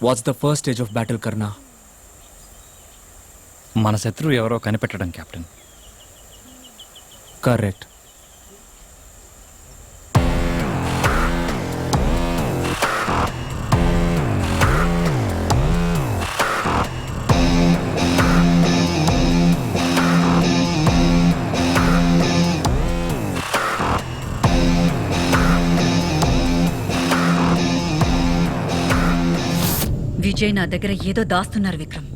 Watts the first stage of battle Karna? మన శత్రువు ఎవరో కనిపెట్టడం కెప్టెన్. కరెక్ట్. విజయ్ నా దగ్గర ఏదో దాస్తున్నారు విక్రమ్.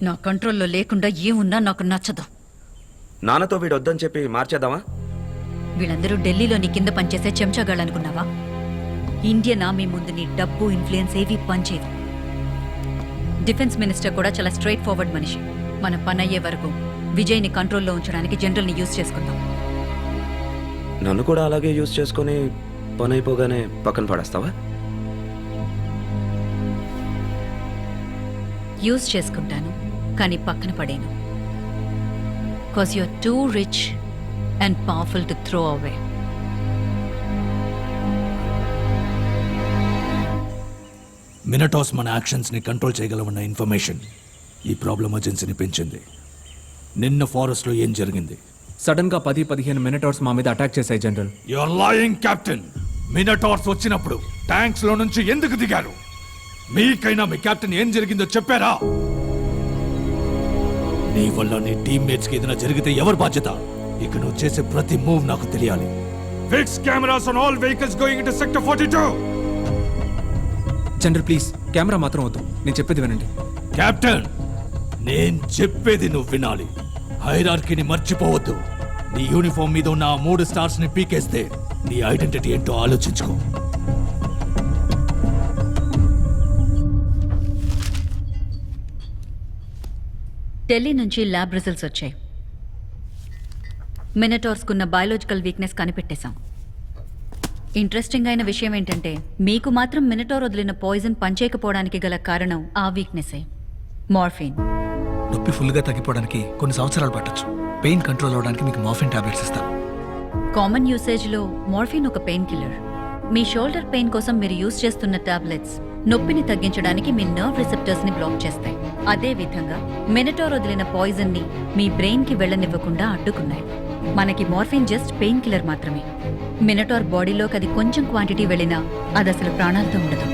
నా కంట్రోల్లో లేకుండా ఏమున్నా నాకు నచ్చదు. నాన్నతో వీడు వద్దని చెప్పి మార్చేద్దామా? వీళ్ళందరూ ఢిల్లీలో నీ కింద పనిచేసే చెంచాగాళ్ళనుకున్నావా? ఇండియన్ ఆర్మీ ముందు నీ డబ్బు ఇన్ఫ్లుయెన్స్ ఏవి పనిచేయవు. డిఫెన్స్ మినిస్టర్ కూడా చాలా స్ట్రైట్ ఫార్వర్డ్ మనిషి. మన పని అయ్యే వరకు విజయ్ని కంట్రోల్లో ఉంచడానికి జనరల్ని యూజ్ చేసుకుందాం. నన్ను కూడా అలాగే యూజ్ చేసుకొని పని అయిపోగానే పక్కన పడేస్తావా? యూజ్ చేసుకుంటాను, కానీ పక్కన పడేను. Cause you're too rich and powerful to throw away. Minotaurs మన యాక్షన్స్ని కంట్రోల్ చేయగలమన్న ఇన్ఫర్మేషన్ ఈ ప్రాబ్లం ఎమర్జెన్సీని పెంచింది. నిన్న ఫారెస్ట్లో ఏం జరిగింది? సడన్ గా 10-15 మినిటార్స్ మా మీద అటాక్ చేశాయి general. You're lying captain. Minotaurs వచ్చినప్పుడు ట్యాంక్స్ లో నుంచి ఎందుకు దిగారు? మీకైనా మీ కెప్టెన్ ఏం జరిగిందో చెప్పారా? నీ వల్ల నీ టీమ్మేట్స్ కి ఏదైనా జరిగితే ఎవరు బాధ్యత? ఇక నువ్వు చేసే ప్రతి మూవ్ నాకు తెలియాలి. Fix cameras on all vehicles going into sector 42. General please camera మాత్రం వద్దు, నేను చెప్పేది వినండి. కెప్టెన్, నేను చెప్పేది నువ్వు వినాలి. హైరార్కీని మర్చిపోవద్దు. నీ యూనిఫామ్ మీద ఉన్న ఆ 3 స్టార్స్ ని పీకేస్తే నీ ఐడెంటిటీ ఏంటో ఆలోచించుకో. ఢిల్లీ నుంచి ల్యాబ్ రిజల్ట్స్ వచ్చాయి. మినటార్స్కున్న బయాలజికల్ వీక్నెస్ కనిపెట్టేశాం. ఇంట్రెస్టింగ్ అయిన విషయం ఏంటంటే మీకు మాత్రం మినటార్ వదిలిన పాయిజన్ పనిచేయకపోవడానికి గల కారణం ఆ వీక్నెసే, మార్ఫిన్. నొప్పి ఫుల్గా తగ్గిపోవడానికి కొన్ని సంవత్సరాలు పట్టొచ్చు. పెయిన్ కంట్రోల్ అవడానికి మీకు మార్ఫిన్ టాబ్లెట్స్ ఇస్తాను. కామన్ యూసేజ్లో మార్ఫిన్ ఒక పెయిన్ కిల్లర్. మీ షోల్డర్ పెయిన్ కోసం మీరు యూజ్ చేస్తున్న టాబ్లెట్స్ నొప్పిని తగ్గించడానికి మీ నర్వ్ రిసెప్టర్స్ ని బ్లాక్ చేస్తాయి. అదే విధంగా మినటార్ వదిలిన పాయిజన్ ని మీ బ్రెయిన్ కి వెళ్లనివ్వకుండా అడ్డుకున్నాయి. మనకి మార్ఫిన్ జస్ట్ పెయిన్ కిల్లర్ మాత్రమే. మినటార్ బాడీలోకి అది కొంచెం క్వాంటిటీ వెళ్ళినా అది అసలు ప్రాణాలతో ఉండదు.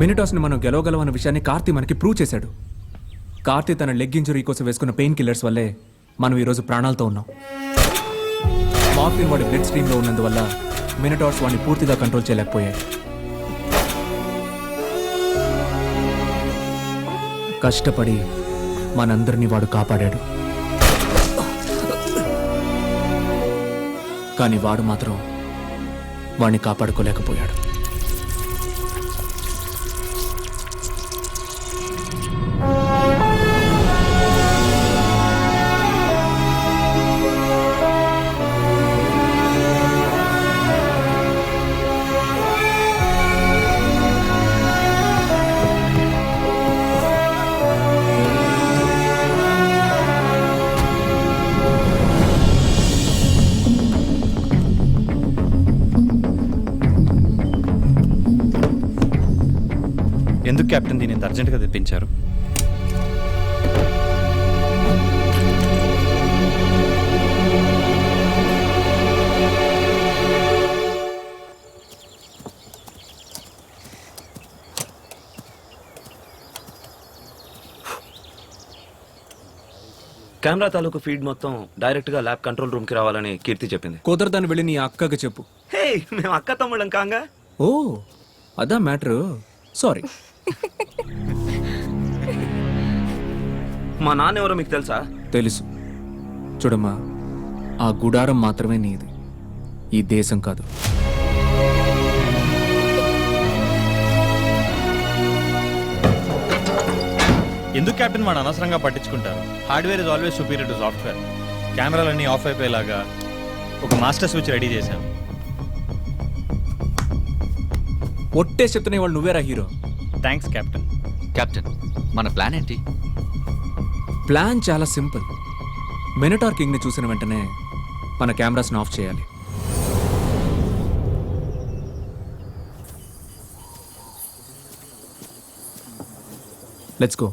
మినిటాస్ని మనం గెలవగలమన్న విషయాన్ని కార్తీ మనకి ప్రూవ్ చేశాడు. కార్తీ తన లెగ్ ఇంజరీ కోసం వేసుకున్న పెయిన్ కిల్లర్స్ వల్లే మనం ఈరోజు ప్రాణాలతో ఉన్నాం. మార్ఫిన్ వాడి బ్లడ్ స్ట్రీమ్లో ఉన్నందువల్ల మినిటార్స్ వాడిని పూర్తిగా కంట్రోల్ చేయలేకపోయాయి. కష్టపడి మనందరినీ వాడు కాపాడాడు. కానీ వాడు మాత్రం వాడిని కాపాడుకోలేకపోయాడు. ఎందుకు కెప్టెన్ దీన్ని అర్జెంటుగా తెప్పించారు? కెమెరా తాలూకు ఫీడ్ మొత్తం డైరెక్ట్ గా ల్యాబ్ కంట్రోల్ రూమ్ కి రావాలని కీర్తి చెప్పింది. కుదరదని వెళ్ళి నీ అక్కకి చెప్పు. హే, మేము అక్క తమ్ముళ్ళం కాంగా. ఓ అదా మ్యాటర్. సారీ. మా నాన్న ఎవరో మీకు తెలుసా? తెలుసు. చూడమ్మా, ఆ గుడారం మాత్రమే నీది. ఈ దేశం కాదు. ఎందుకు కెప్టెన్ వాడు అనవసరంగా పట్టించుకుంటారు? Hardware is always superior to software. కెమెరాలన్నీ ఆఫ్ అయిపోయేలాగా ఒక మాస్టర్ స్విచ్ రెడీ చేశాను. ఒట్టే చెప్తున్న వాళ్ళు నువ్వేరా హీరో. Thanks captain. కెప్టెన్, మన ప్లాన్ ఏంటి? ప్లాన్ చాలా సింపుల్. మినటార్ కింగ్ని చూసిన వెంటనే మన కెమెరాస్ని ఆఫ్ చేయాలి. Let's go.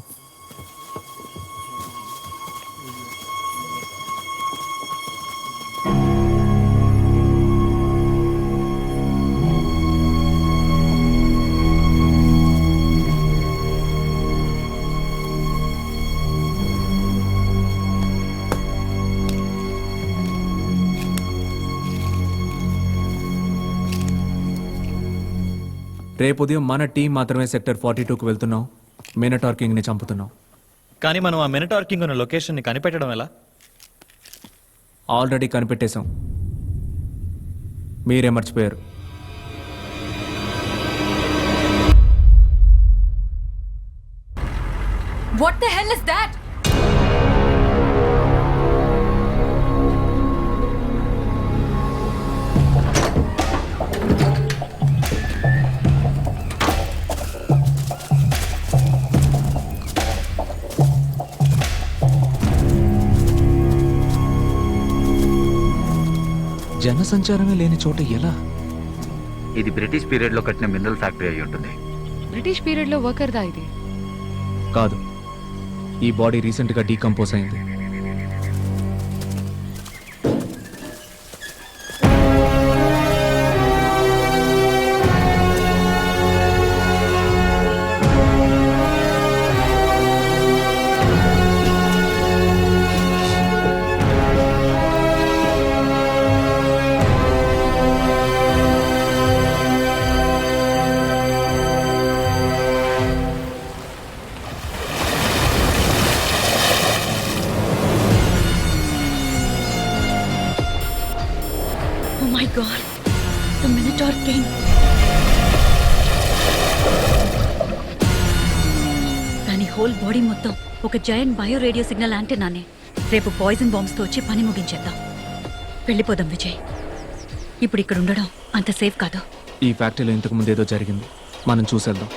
రేపు ఉదయం మన టీం మాత్రమే సెక్టర్ 42కు వెళ్తున్నాం. మినటార్ కింగ్ని చంపుతున్నాం. కానీ మనం ఆ మినటార్ కింగ్ ఉన్న లొకేషన్ని కనిపెట్టడం ఎలా? ఆల్రెడీ కనిపెట్టేశాం. మీరే మర్చిపోయారు. What the hell is that? జనసంచారమే లేని చోట ఎలా? ఇది బ్రిటిష్ పీరియడ్ లో కట్టిన మినరల్ ఫ్యాక్టరీ అయి ఉంటుంది. బ్రిటిష్ పీరియడ్ లో వర్కర్దా ఇది? కాదు, ఈ బాడీ రీసెంట్గా డీకంపోజ్ అయింది. Oh my God, the Minotaur King. దాని హోల్ బాడీ మొత్తం ఒక జైంట్ బయో రేడియో సిగ్నల్ యాంటెన్నానే. రేపు పాయిజన్ బాంబ్స్తో వచ్చి పని ముగించేద్దాం. వెళ్ళిపోదాం విజయ్. ఇప్పుడు ఇక్కడ ఉండడం అంత సేఫ్ కాదు. ఈ ఫ్యాక్టరీలో ఇంతకు ముందు ఏదో జరిగింది, మనం చూసేద్దాం.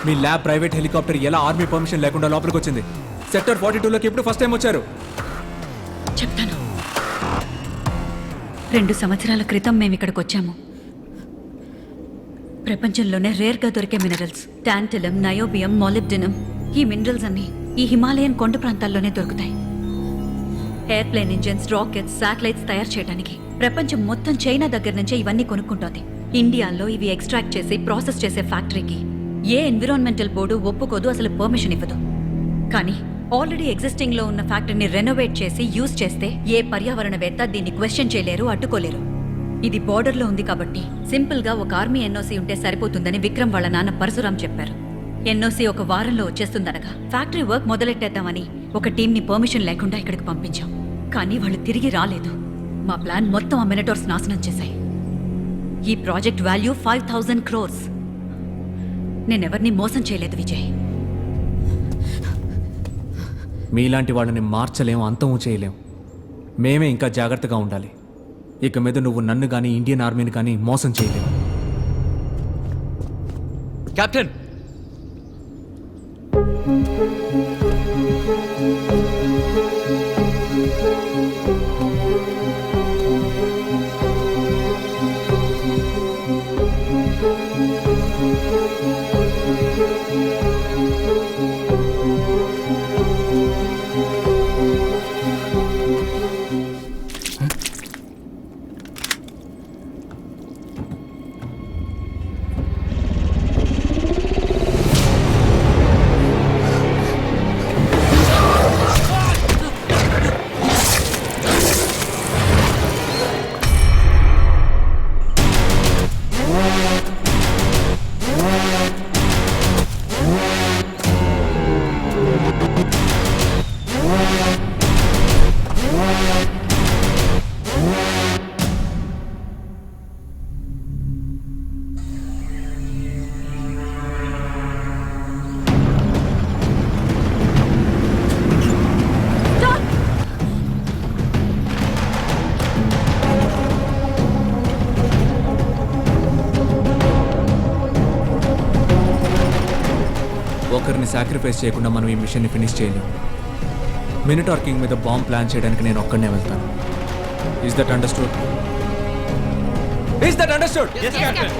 మీ ల్యాబ్ ప్రైవేట్ హెలికాప్టర్ ఎలా ఆర్మీ పర్మిషన్ లేకుండా లోపలికి వచ్చింది? సెక్టర్ 42లోకి ఎప్పుడు ఫస్ట్ టైం వచ్చారు? చెప్తాను. 2 సంవత్సరాల క్రితం మేము ఇక్కడికి వచ్చాము. ప్రపంచంలోనే రేర్గా దొరికే మినరల్స్ టాంటలం, నయోబియం, మాలిబ్డినం, ఈ మినరల్స్ అన్ని ఈ హిమాలయన్ కొండ ప్రాంతాల్లోనే దొరుకుతాయి. ఎయిర్ప్లేన్ ఇంజిన్స్, రాకెట్స్, శాటిలైట్స్ తయారు చేయడానికి ప్రపంచం మొత్తం చైనా దగ్గర నుంచే ఇవన్నీ కొనుక్కుంటోంది. ఇండియాలో ఇవి ఎక్స్ట్రాక్ట్ చేసి ప్రాసెస్ చేసే ఫ్యాక్టరీకి ఏ ఎన్విరాన్మెంటల్ బోర్డు ఒప్పుకోదు, అసలు పర్మిషన్ ఇవ్వదు. కానీ ఆల్రెడీ ఎగ్జిస్టింగ్ లో ఉన్న ఫ్యాక్టరీని రెనోవేట్ చేసి యూజ్ చేస్తే ఏ పర్యావరణవేత్త దీన్ని క్వశ్చన్ చేయలేరు, అడ్డుకోలేరు. ఇది బార్డర్ లో ఉంది కాబట్టి సింపుల్ గా ఒక ఆర్మీ ఎన్ఓసి ఉంటే సరిపోతుందని విక్రమ్ వాళ్ళ నాన్న పరశురాం చెప్పారు. ఎన్ఓసి ఒక వారంలో వచ్చేస్తుందనగా ఫ్యాక్టరీ వర్క్ మొదలెట్టేద్దామని ఒక టీంని పర్మిషన్ లేకుండా ఇక్కడికి పంపించాం. కానీ వాళ్ళు తిరిగి రాలేదు. మా ప్లాన్ మొత్తం ఆ మినటోర్స్ నాశనం చేశాయి. ఈ ప్రాజెక్ట్ వాల్యూ 5,000 crores. నేనెవరిని మోసం చేయలేదు విజయ్. మీలాంటి వాళ్ళని మార్చలేం, అంతమూ చేయలేం. మేమే ఇంకా జాగ్రత్తగా ఉండాలి. ఇక మీద నువ్వు నన్ను కానీ ఇండియన్ ఆర్మీని కానీ మోసం చేయలేవు. కెప్టెన్, ఒకరిని సాక్రిఫైస్ చేయకుండా మనం ఈ మిషన్ని ఫినిష్ చేయలేం. మినిటార్ కింగ్ మీద బాంబ్ ప్లాన్ చేయడానికి నేను ఒక్కడనే వెళ్తాను. Is that understood? Is that understood? Yes, Captain.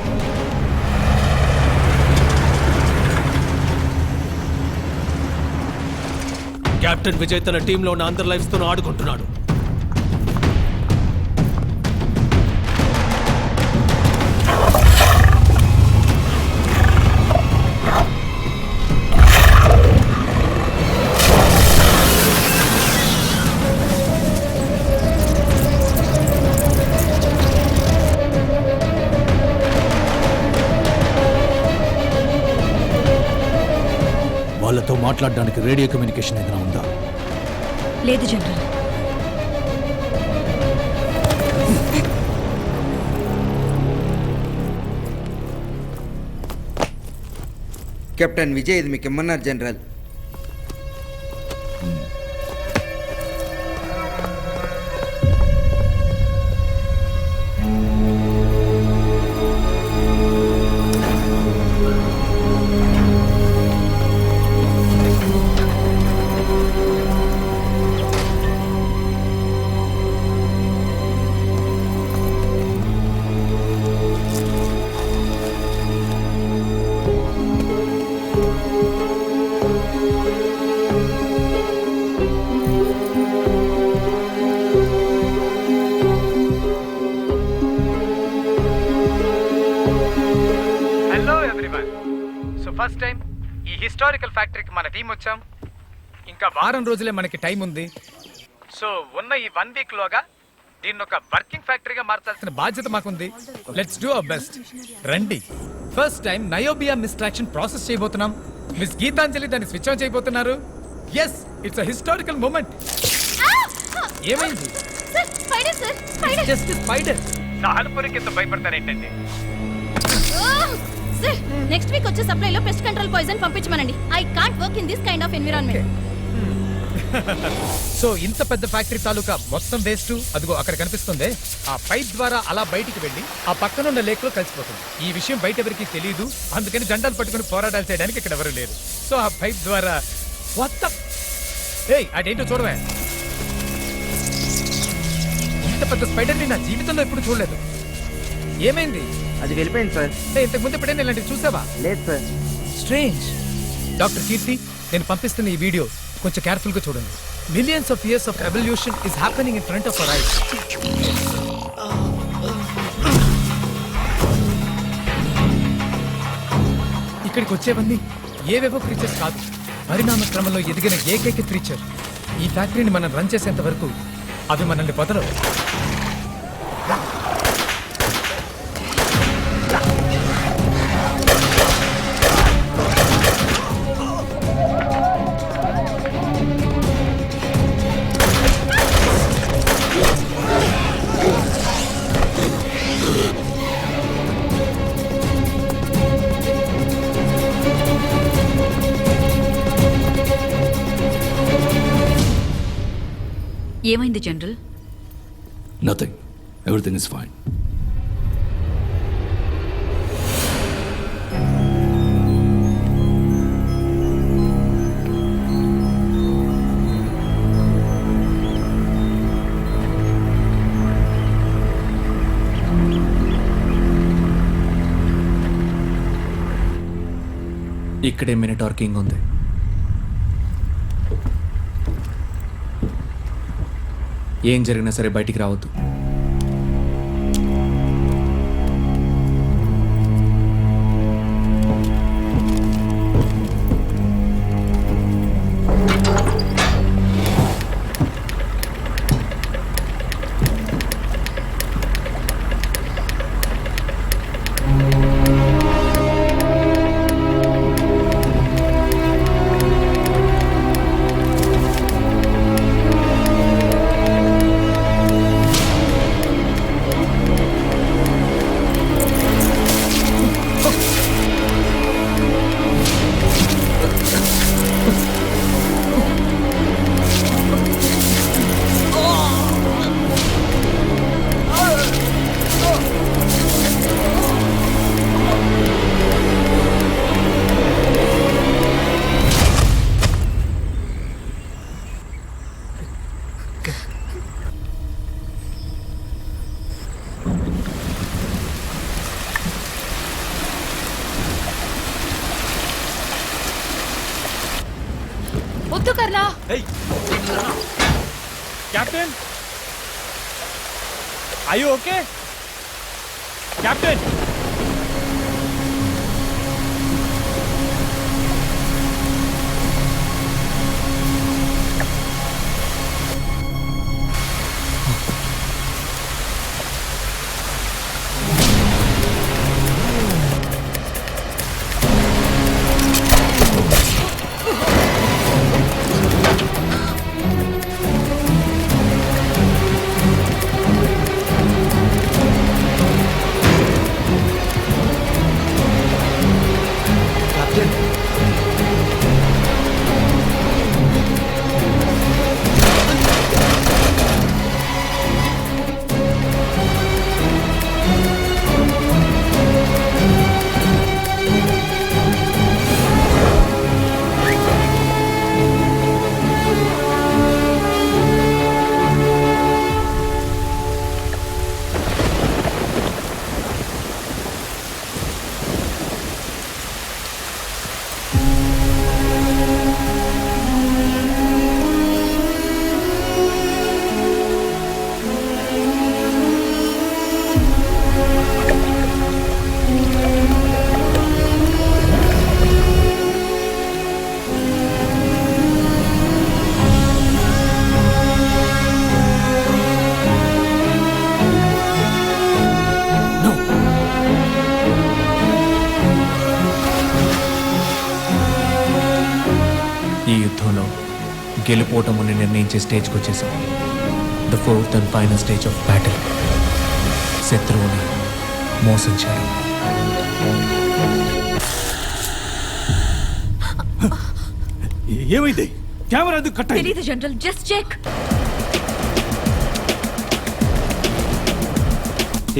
Captain Vijay తన టీంలో ఉన్న అందరి లైఫ్స్ తో ఆడుకుంటున్నాడు. వాళ్ళతో మాట్లాడడానికి రేడియో కమ్యూనికేషన్ ఏదైనా ఉందా? లేదు జనరల్. కెప్టెన్ విజయ్ ఇది మీకు ఇమ్మన్నారు general. Hello everyone. So first time ఈ హిస్టారికల్ ఫ్యాక్టరీకి మన టీం వచ్చాం. ఇంకా వారం రోజులే మనకి టైం ఉంది. సో ఉన్న ఈ 1 వీక్ లోగా దీన్ని ఒక వర్కింగ్ ఫ్యాక్టరీగా మార్చాల్సిన బాధ్యత మాకుంది. Let's do our best. రండి. First time niobium extraction process చేయబోతున్నాం. మిస్ గీతాంజలి దాన్ని స్విచ్ ఆన్ చేయబోతున్నారు. Yes, it's a historical moment. ఏమైంది? Just spider. సాల్పురి కింద భయపడతారేంటండి? సార్, నెక్స్ట్ వీక్ వచ్చే సప్లైలో పెస్ట్ కంట్రోల్ పాయిజన్ పంపించమనండి. I can't work in this kind of environment. So ఇంత పెద్ద ఫ్యాక్టరీ తాలూకా మొత్తం వేస్ట్ అదిగో అక్కడ కనిపిస్తుంది. ఆ పైప్ ద్వారా అలా బయటికి వెళ్ళి ఆ పక్కనున్న లేక్ లో కలిసిపోతుంది. ఈ విషయం బయట ఎవరికి తెలియదు. అందుకని జెండాలు పట్టుకుని పోరాటాలు చేయడానికి ఇక్కడ ఎవరు లేరు. సో ఆ పైప్ ద్వారా అదేంటో చూడవే. ఇంత పెద్ద స్పైడర్ ని నా జీవితంలో ఎప్పుడు చూడలేదు. ఏమైంది? అది వెళ్ళిపోయింది సార్. ఇంతకు ముందు ఎప్పుడైనా ఇలాంటివి చూసావా? లేదు సార్. స్ట్రేంజ్. డాక్టర్ కీర్తి, నేను పంపిస్తున్న ఈ వీడియో కొంచెం కేర్ఫుల్ గా చూడండి. Millions of years of evolution is happening in front of our eyes. ఇక్కడికి వచ్చేవన్నీ ఏవేవో క్రీచర్స్ కాదు, పరిణామ క్రమంలో ఎదిగిన ఏకైక క్రీచర్. ఈ ఫ్యాక్టరీని మనం రన్ చేసేంత వరకు అవి మనల్ని వదలవు. ఏమైంది general? Nothing, everything is fine. ఇక్కడే మినిటార్ కింగ్ ఉంది. ఏం జరిగినా సరే బయటికి రావద్దు. వద్దు Karna. Captain, are you okay? Captain, ఈ యుద్ధంలో గెలుపోవటముని నిర్ణయించే స్టేజ్కి వచ్చేసాం. The fourth and final stage of battle. శత్రువుని మోసం చేయడం. ఏమైంది? కెమెరా ఎందుకు కట్ అయింది? తెలీదు జనరల్, జస్ట్ చెక్.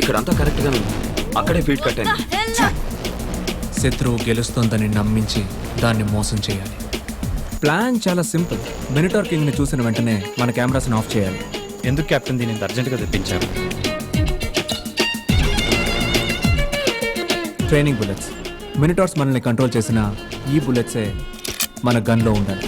ఇక్కడంతా కరెక్ట్గానే ఉంది. అక్కడే ఫీడ్ కట్ అయింది. శత్రువు గెలుస్తుందని నమ్మించి దాన్ని మోసం చేయాలి. ప్లాన్ చాలా సింపుల్. మినిటార్ కింగ్ని చూసిన వెంటనే మన కెమెరాస్ని ఆఫ్ చేయాలి. ఎందుకు కెప్టెన్ దీన్ని ఇంత అర్జెంటుగా తెప్పించారు? Training bullets. మినిటార్స్ మనల్ని కంట్రోల్ చేసిన ఈ బుల్లెట్సే మన గన్లో ఉండాలి.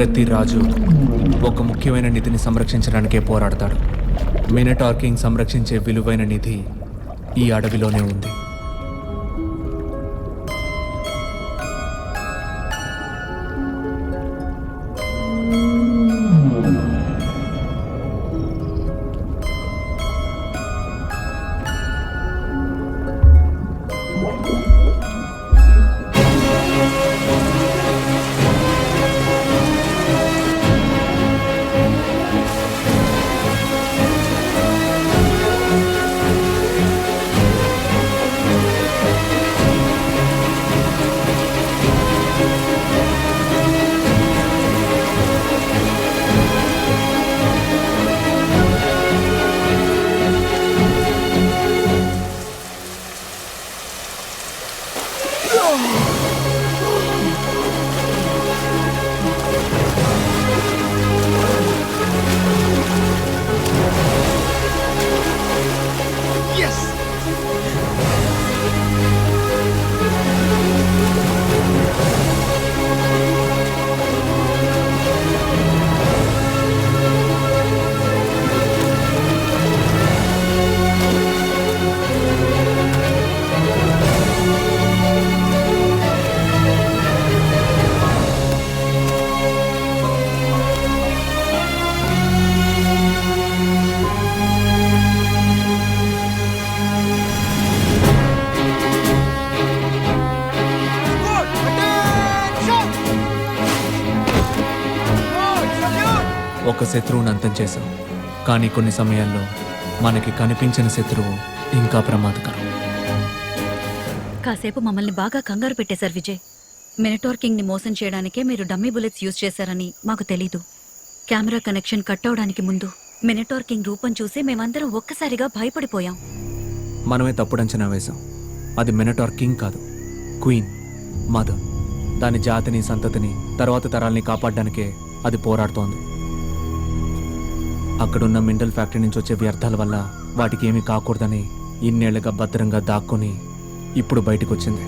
ప్రతి రాజు ఒక ముఖ్యమైన నిధిని సంరక్షించడానికే పోరాడతాడు. మినటార్ కింగ్ సంరక్షించే విలువైన నిధి ఈ అడవిలోనే ఉంది. ఒక శత్రువుని అంతం చేశాం, కానీ కొన్ని సమయాల్లో మనకి కనిపించిన శత్రువు ఇంకా ప్రమాదకరం. కాసేపు మమ్మల్ని బాగా కంగారు పెట్టేశారు విజయ్. మినటార్ కింగ్ ని మోసం చేయడానికే మీరు డమ్మీ బుల్లెట్స్ యూజ్ చేశారని మాకు తెలీదు. కెమెరా కనెక్షన్ కట్ అవడానికి ముందు మినటార్ కింగ్ రూపం చూసి మేమందరం ఒక్కసారిగా భయపడిపోయాం. మనమే తప్పుడు అంచనా వేశాం. అది మినటార్ కింగ్ కాదు, క్వీన్ మదర్. దాని జాతిని, సంతతిని, తర్వాత తరాల్ని కాపాడడానికే అది పోరాడుతోంది. అక్కడున్న మినరల్ ఫ్యాక్టరీ నుంచి వచ్చే వ్యర్థాల వల్ల వాటికి ఏమీ కాకూడదని ఇన్నేళ్లుగా భద్రంగా దాక్కుని ఇప్పుడు బయటకు వచ్చింది.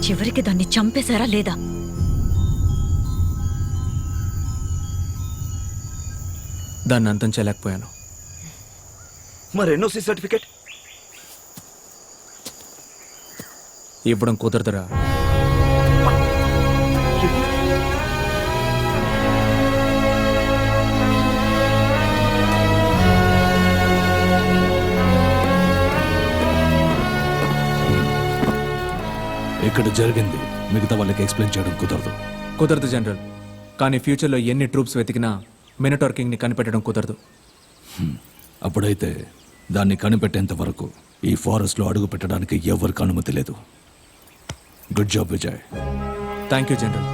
చివరికి దాన్ని చంపేశారా లేదా? దాన్ని అంతం చేయలేకపోయాను. మరి ఎన్ఓసి సర్టిఫికేట్ ఇవ్వడం కుదరదురా. ఇక్కడ జరిగింది మిగతా వాళ్ళకి ఎక్స్ప్లెయిన్ చేయడం కుదరదు జనరల్. కానీ ఫ్యూచర్లో ఎన్ని ట్రూప్స్ వెతికినా మినటార్ కింగ్ని కనిపెట్టడం కుదరదు. అప్పుడైతే దాన్ని కనిపెట్టేంత వరకు ఈ ఫారెస్ట్లో అడుగు పెట్టడానికి ఎవరికి అనుమతి లేదు. Good job Vijay. Thank you general.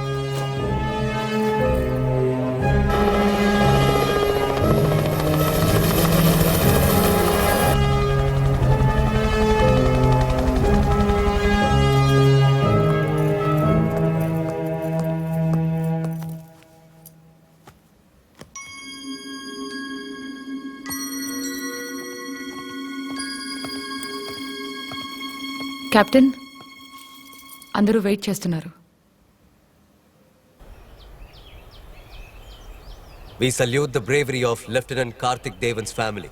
Captain, అందరూ వెయిట్ చేస్తున్నారు. We salute the bravery of Lieutenant Karthik Devan's family.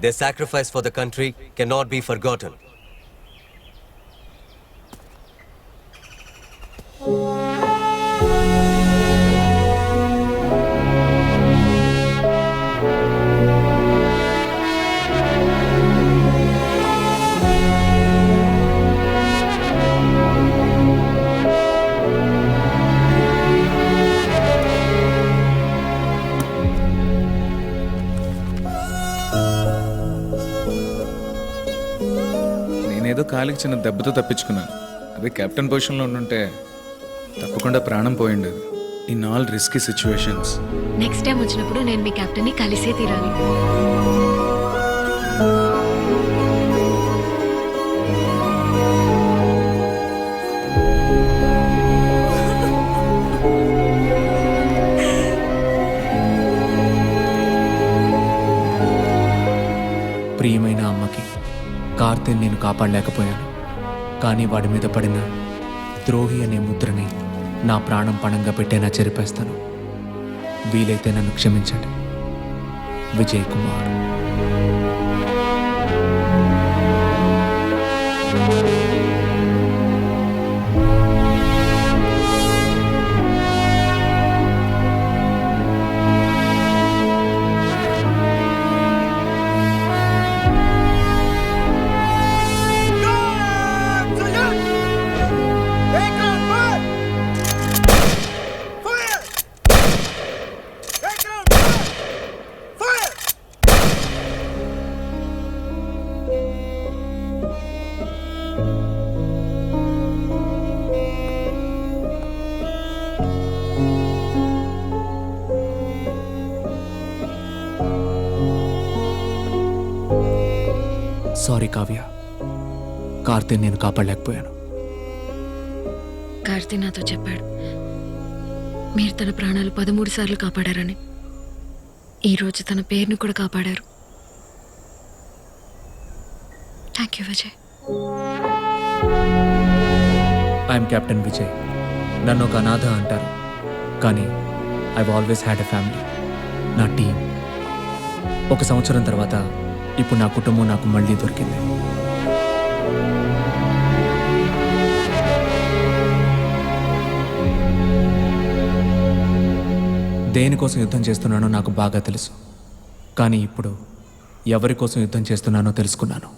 Their sacrifice for the country cannot be forgotten. నేనేదో కాలికి చిన్న దెబ్బతో తప్పించుకున్నాను. అదే కెప్టెన్ పొజిషన్లో ఉండుంటే తప్పకుండా ప్రాణం పోయిండేది. In all risky situations. Next time వచ్చినప్పుడు నేను మీ కెప్టెన్ని కలిసే తీరాలి. ప్రియమైన అమ్మకి కార్తీని నేను కాపాడలేకపోయాను. కానీ వాడి మీద పడిన ద్రోహి అనే ముద్రని నా ప్రాణం పణంగా పెట్టేనా చెరిపేస్తాను. వీలైతే నన్ను క్షమించండి. విజయ్ కుమార్. సారీ కావ్య, కార్తీని నేను కాపాడలేకపోయాను. కార్తీ నాతో చెప్పాడు మీరు తన ప్రాణాలు 13 సార్లు కాపాడారని. ఈరోజు తన పేరును కూడా కాపాడారు. Thank you Vijay. I'm captain Vijay. నన్ను ఒక అనాథ అంటారు, కానీ I always had a family, నా టీం. 1 సంవత్సరం తర్వాత ఇప్పుడు నా కుటుంబం నాకు మళ్ళీ దొరికింది. దేనికోసం యుద్ధం చేస్తున్నానో నాకు బాగా తెలుసు, కానీ ఇప్పుడు ఎవరి కోసం యుద్ధం చేస్తున్నానో తెలుసుకున్నాను.